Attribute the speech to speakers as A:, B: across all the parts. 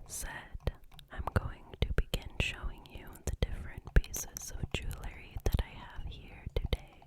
A: said, I'm going to begin showing you the different pieces of jewelry that I have here today.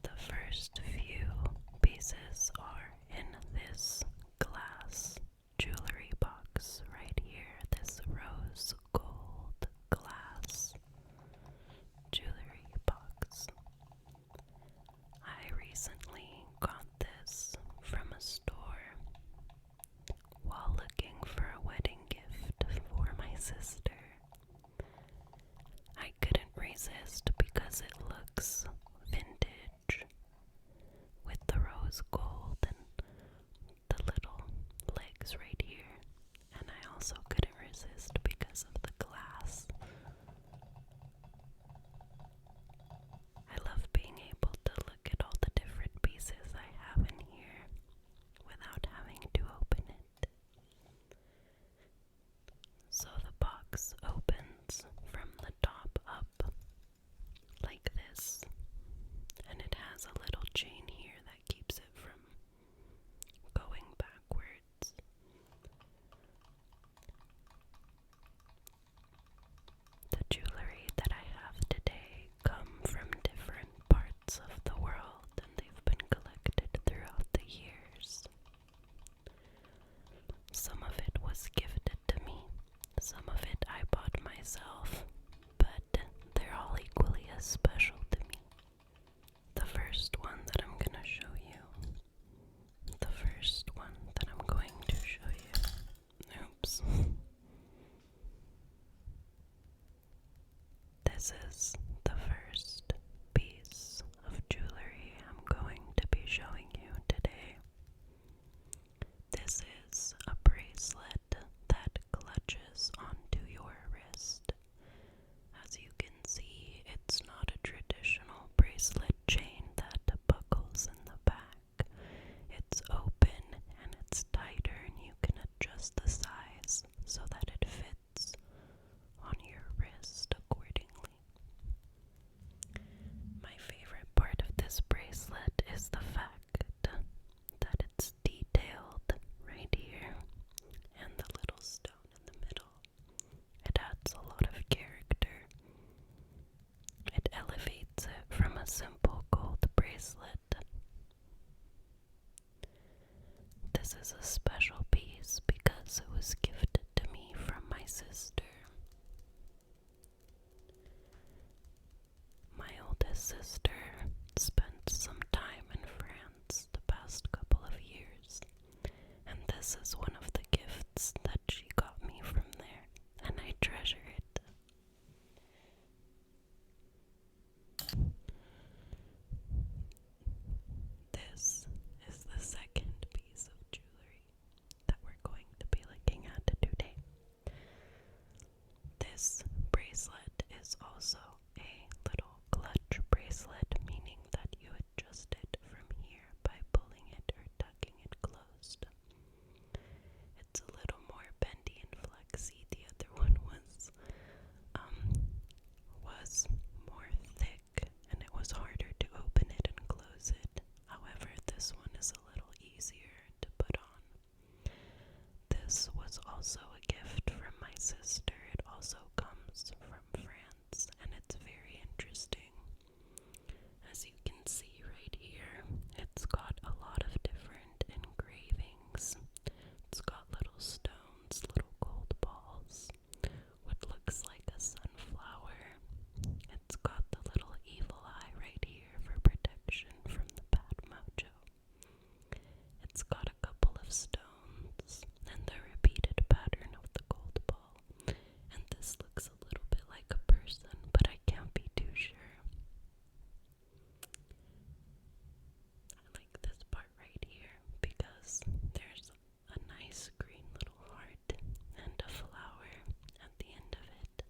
A: The first few pieces are in this glass jewelry box right here, this rose gold glass jewelry box. I recently got this from a store while looking for a wedding gift for my sister. I couldn't resist because it looks vintage with the rose gold and the little legs right here, and I also couldn't resist because of the glass. I love being able to look at all the different pieces I have in here without having to open it. So the box opens from the top up like this, and it has a little chain here that keeps it from going backwards. The jewelry that I have today come from different parts of the world, and they've been collected throughout the years. Some of it was gifted to me, some of it I bought myself, but they're all equally as special to me. The first one that I'm going to show you, oops. This is the first piece of jewelry I'm going to be showing you today. This is a bracelet that clutches onto your wrist. As you can see, it's not a traditional bracelet chain that buckles in the back. It's open and it's tighter, and you can adjust the size so that it fits on your wrist accordingly. My favorite part of this bracelet is the fact that it's detailed right here and the little stone in the middle. It adds a lot of character. It elevates it from a simple gold bracelet. This is a special piece because it was gifted to me from my sister. My oldest sister spent some time in France the past couple of years, and this is one of the gifts that she got me from there, and I treasure it. This is the second piece of jewelry that we're going to be looking at today. This bracelet is also a little clutch bracelet, meaning that you adjust it from here by pulling it or tucking it closed. It's a little more bendy and flexy. The other one was more thick, and it was harder to open it and close it. However, this one is a little easier to put on. This was also a gift from my sister. It also comes from France, and it's very interesting. As you can see right here, it's got a lot of different engravings. It's got little stones, little gold balls, what looks like a sunflower. It's got the little evil eye right here for protection from the bad mojo. It's got a couple of stones and the repeated pattern of the gold ball. And this looks a little bit like a person, but I can't be too sure. I like this part right here because there's a nice green little heart and a flower at the end of it.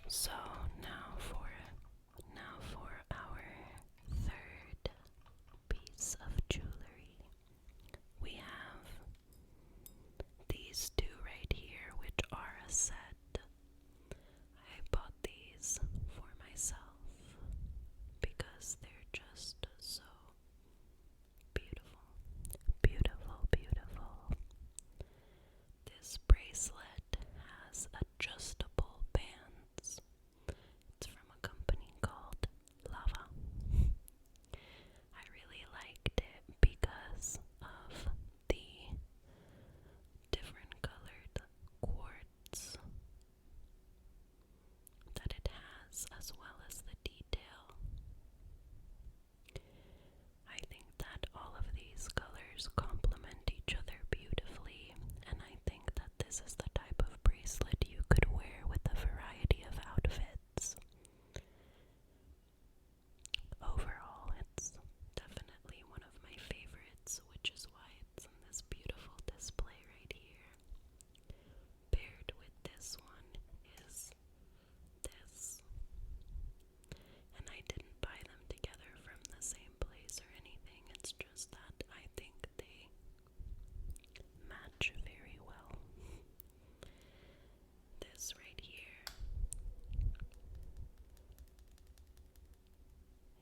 A: So now for our third piece of jewelry. We have these two right here, which are a set. I bought these for myself size as well as the detail. I think that all of these colors complement each other beautifully, and I think that this is the type of bracelet you could wear with a variety of outfits. Overall, it's definitely one of my favorites, which is why it's in this beautiful display right here. Paired with this one is this. And I didn't buy them together from the same place or anything, it's just that I think they match very well. This right here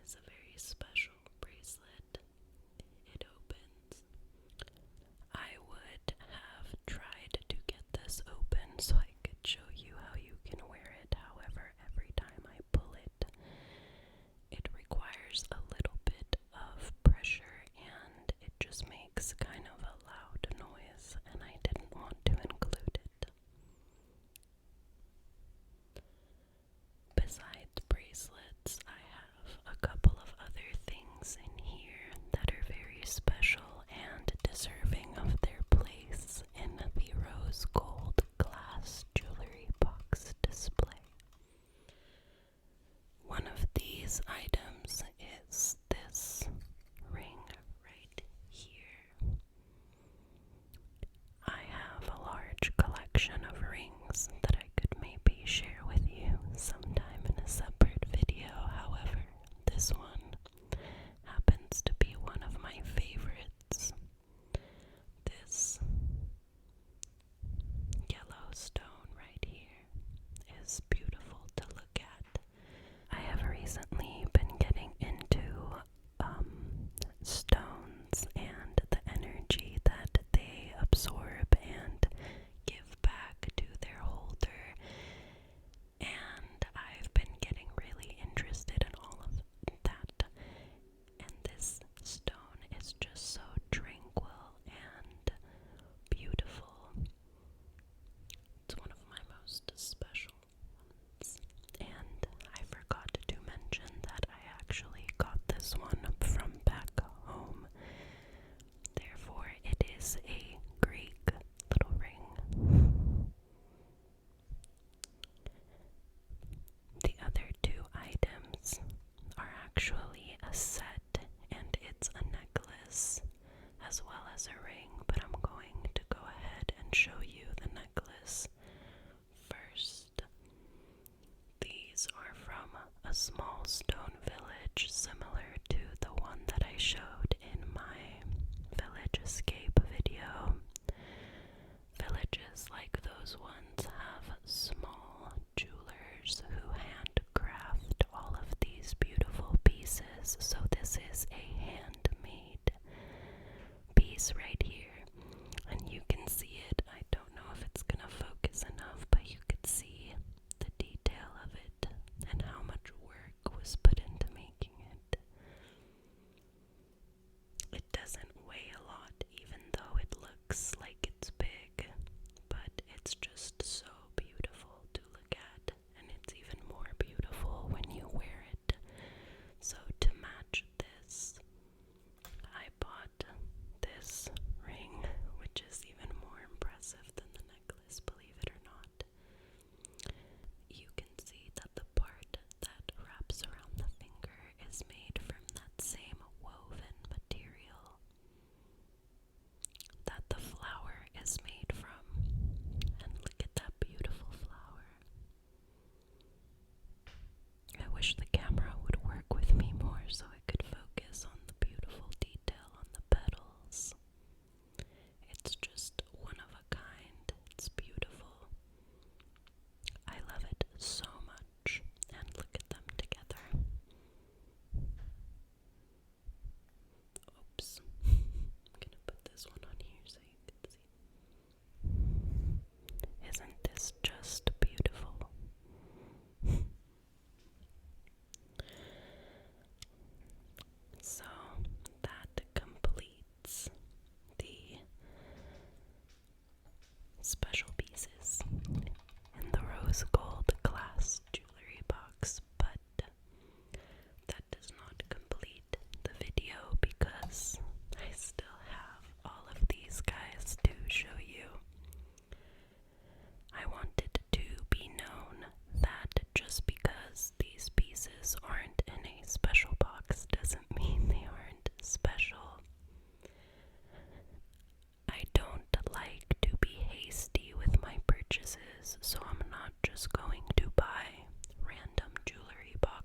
A: is a very special bracelet. It opens. I would have tried to get this open so I could show you how you can wear it. However, every time I pull it, it requires a little bit of pressure and it just makes kind of a loud noise, and I didn't want to include it. Besides bracelets, I have a couple of other things in here that are very special and deserving of their place in the rose gold glass jewelry box display. One of these items is this ring right here. I have a large collection of rings that I could maybe share with you sometime in a separate video. However, this one happens to be one of my favorites. This yellow stone right here is beautiful to look at. I have recently been getting into stones and the energy that they absorb and give back to their holder, and I've been getting really interested in all of that, and this stone is just so tranquil and beautiful. It's one of my most special ones, and I forgot to mention that I actually got this one from back home. Therefore, it is a Greek little ring. The other two items are actually a set, and it's a necklace as well as a ring, but I'm going to go ahead and show you the necklace first. These are from a small stone village similar to the one that I showed in my village escape video. Villages like those ones have small jewelers who handcraft all of these beautiful pieces, so this is a handmade piece right here, and you can see it. I don't know if it's gonna focus enough, but you could see the detail of it and how much work was put into making it. It doesn't weigh a lot, even though it looks like it's big, but it's just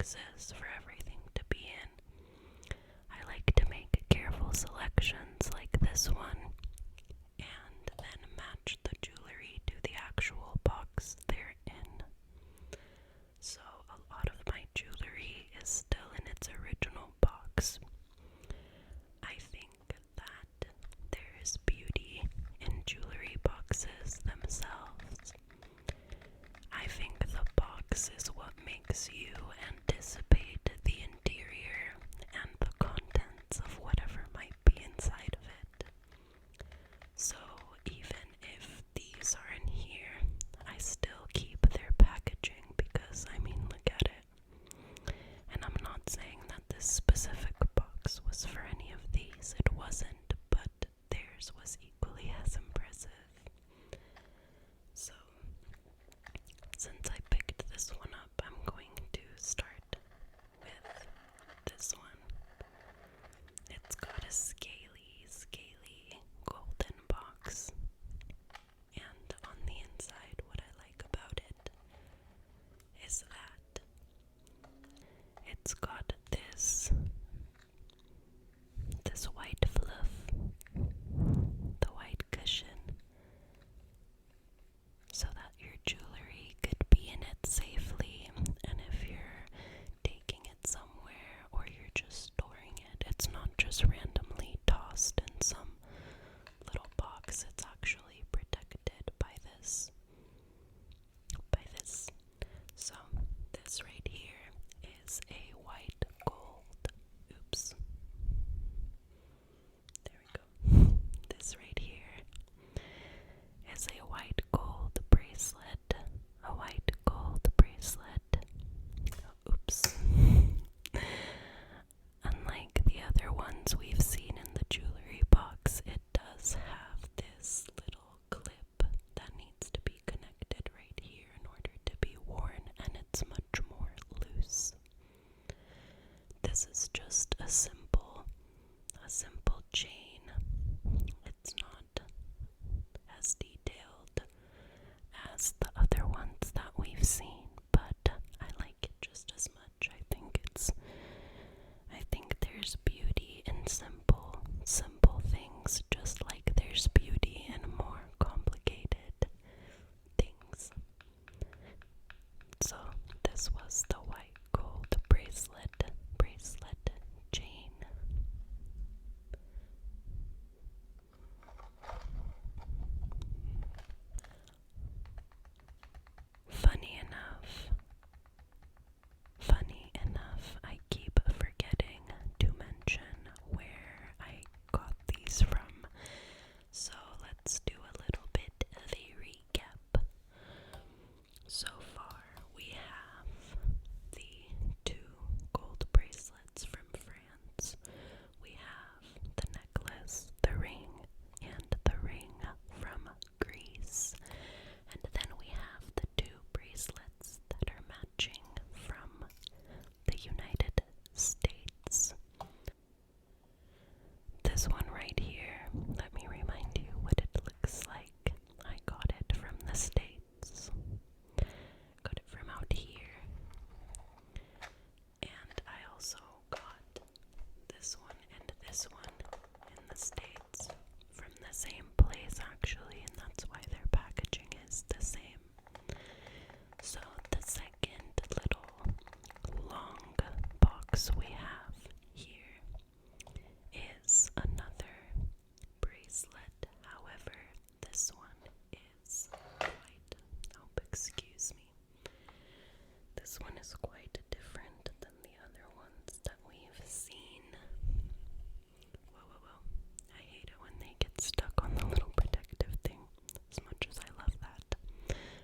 A: boxes for everything to be in. I like to make careful selections like this one and then match the jewelry to the actual box they're in. So a lot of my jewelry is still in its original box. I think that there is beauty in jewelry boxes themselves. I think the box is what makes you anticipate the interior and the contents of whatever might be inside of it. So even if these are in here, I still keep their packaging because, I mean, look at it. And I'm not saying that this specific box was for any of these. It wasn't, but theirs was equally as impressive. So, since I picked this one up, I'm going to start with this one. It's got a scaly golden box. And on the inside, what I like about it is that it's got this white fluff, the white cushion, so that your jewelry could be in it safely, and if you're taking it somewhere or you're just storing it, it's not just randomly tossed in some little box. It's actually protected by this. So this right here is a white gold. Oops. There we go. This right here is a white gold bracelet. A white gold bracelet. Oops. Unlike the other ones we've seen in the jewelry box, it does have this little clip that needs to be connected right here in order to be worn, and it's much more loose. This is just a simple chain. It's not as detailed as the other ones that we've seen, but I like it just as much. I think there's beauty in simple things, just like there's beauty in more complicated things. So this was the white gold bracelet chain. Funny enough, I keep forgetting to mention where I got these from. So let's do a little bit of a recap. So far, we have the 2 gold bracelets from France. We have the necklace, the ring, and the ring from Greece. And then we have the 2 bracelets that are matching from the United States. This one right here, let me remind you what it looks like. I got it from the States. Got it from out here. And I also got this one and this one in the States from the same place actually, and that's why their packaging is the same. So the second little long box we have here is another bracelet. However, this one is quite, excuse me. This one is quite different than the other ones that we've seen. Whoa. I hate it when they get stuck on the little protective thing, as much as I love that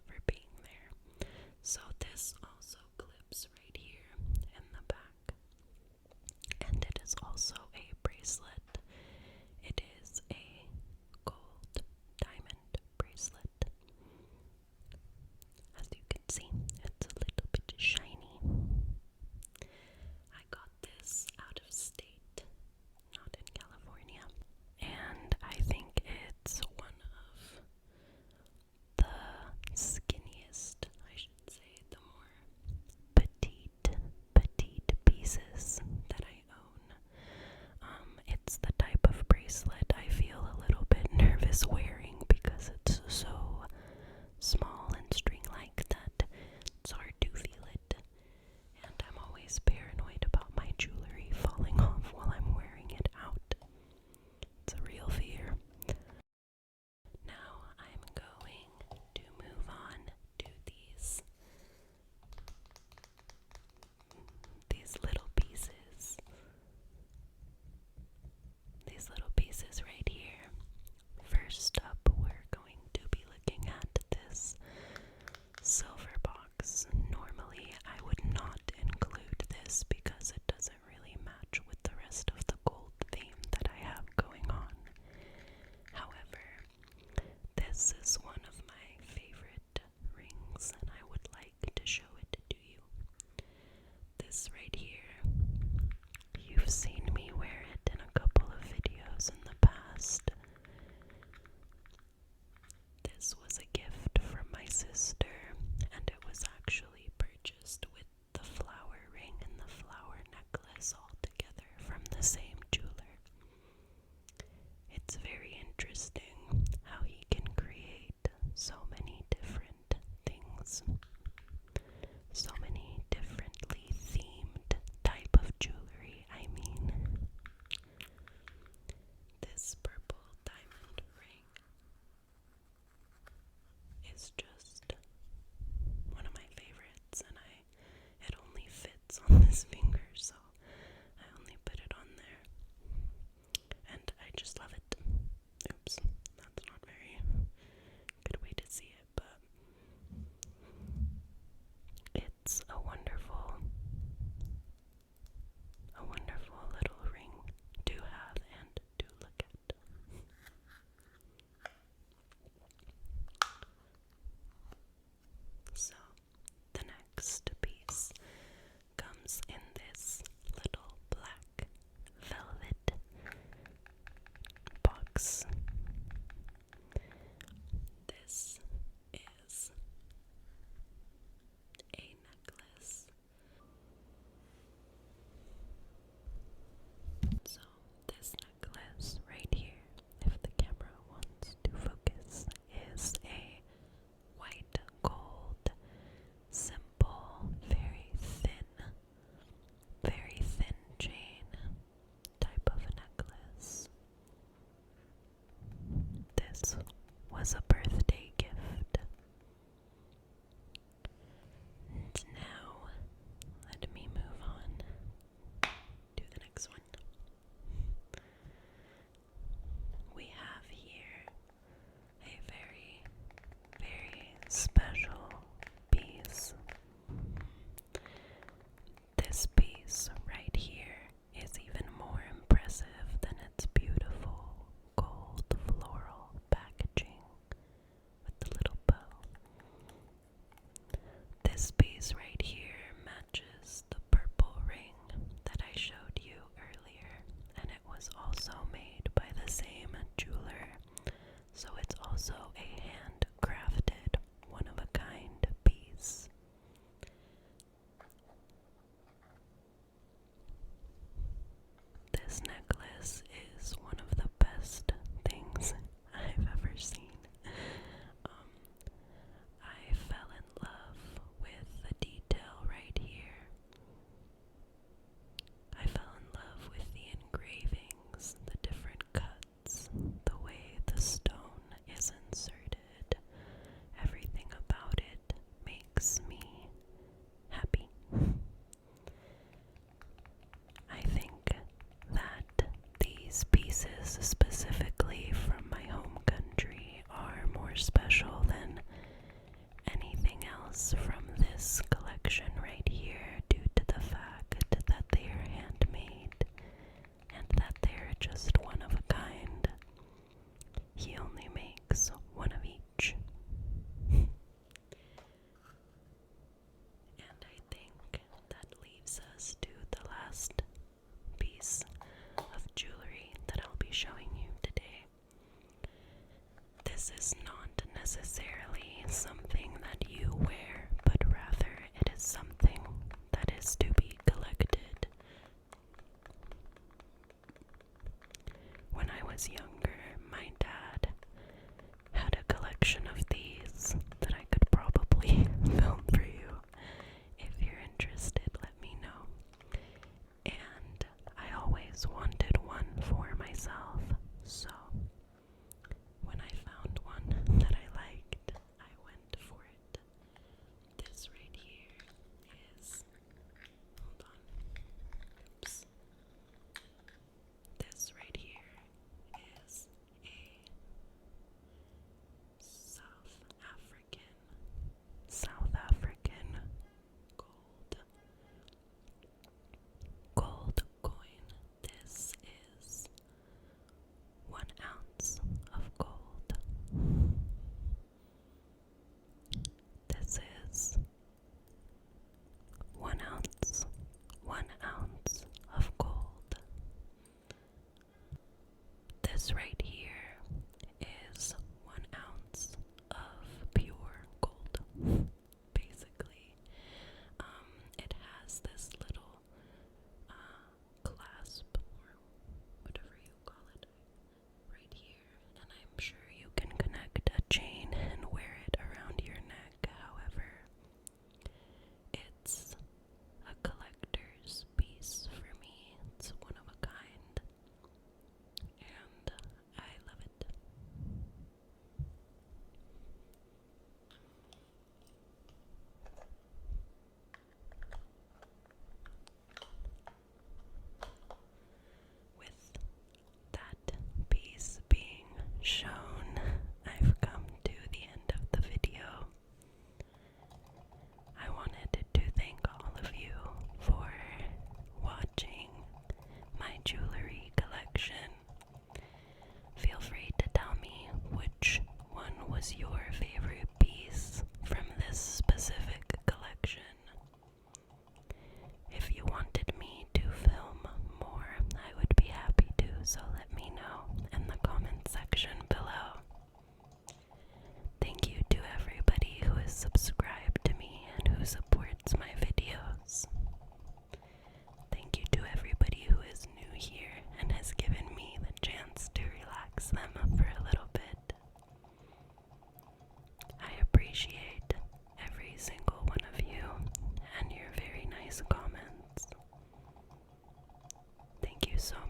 A: for being there. So this also clips right here in the back. And it is also a bracelet. It is a gold diamond bracelet. As you can see, it's a little bit shiny. pieces that I own. It's the type of bracelet I feel a little bit nervous wearing because it's so small and string-like that it's hard to feel it. And I'm always paranoid about my jewelry falling off while I'm wearing it out. It's a real fear. Now I'm going to move on to these little pieces. These little pieces right here. First up, we're going to be looking at this silver box. Normally, I would not include this because it doesn't really match with the rest of the gold theme that I have going on. However, this is one of my favorite rings, and I would like to show it to you. This right here, you've seen me wear it in a couple of videos in the past. This was a gift from my sister, and it was actually purchased with the flower ring and the flower necklace all together from the same jeweler. It's very interesting how he can create so many different things, so many differently themed type of jewelry. I mean, this purple diamond ring is just one of my favorites, and it only fits on this finger, so I only put it on there, and I just love it. Oops, that's not very good way to see it, but it's a wonderful little ring to have and to look at. So, the next piece comes in this little black velvet box. This is a necklace. So, this necklace right here, if the camera wants to focus, is a white gold, simple, very thin chain type of necklace. This was a birthday gift. And now, let me move on to the next one. We have here a very, very special piece. This piece right here is even more impressive than its beautiful gold floral packaging with the little bow. This piece right here matches the purple ring that I showed you earlier, and it was also made by the same jeweler, so it's also a handcrafted, one-of-a-kind piece. This necklace is one of the best things I've ever seen. I fell in love with the detail right here. I fell in love with the engravings, the different cuts, the way the stone is inserted. Everything about it makes me happy. I think that these pieces, specifically from my home country, are more special than anything else from this collection right here due to the fact that they are handmade and that they're just one of a kind. He only makes one of each. And I think that leaves us to the last piece of jewelry that I'll be showing you today. This is not necessarily something that you wear, but rather it is something that is to be collected. you so